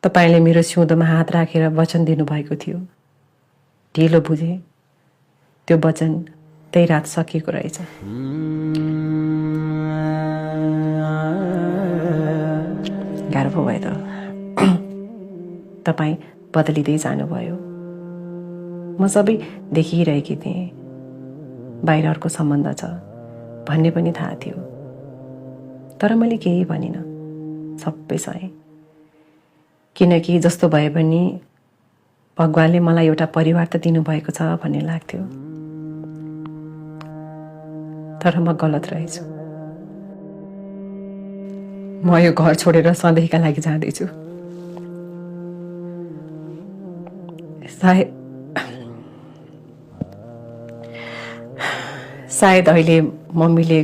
तपाईले मेरो सिउँदोमा हात राखेर वचन दिनुभएको थियो। ढिलो बुझे, त्यो वचन त्यही रात सकिएको रहेछ। गाह्रो पो भयो त। तपाईँ बदलिँदै जानुभयो। म सबै देखिरहेकी थिएँ। बाहिर अर्को सम्बन्ध छ भन्ने पनि थाहा थियो, तर मैले केही भनिनँ, सबै सहे। किनकि जस्तो भए पनि भगवानले मलाई एउटा परिवार त दिनुभएको छ भन्ने लाग्थ्यो। तर म गलत रहेछु। म यो घर छोडेर सधैँका लागि जाँदैछु। सायद अहिले मम्मीले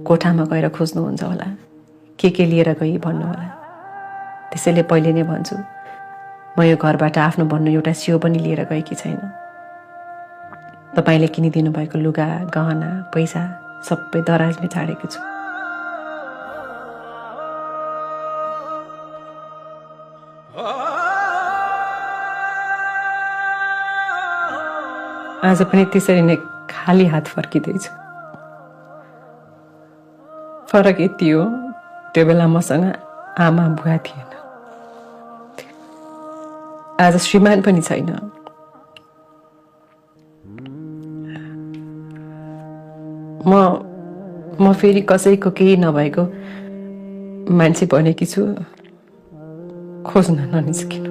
कोठामा गएर खोज्नुहुन्छ होला, के लिएर गई भन्नु होला। त्यसैले पहिले नै भन्छु, म यो घरबाट आफ्नो भन्नु एउटा सियो पनि लिएर गएकी छैन। तपाईले किनिदिनु भएको लुगा, गहना, पैसा सबै दराजमै छाडेको छु। आज पनि त्यसरी नै खाली हात फर्किँदैछु। फरक यति हो, त्यो बेला मसँग आमा बुवा थिएन। आज श्रीमान पनि छैन। म फेरि कसैको केही नभएको मान्छे बनेकी छु। खोज्न ननिस्किनु।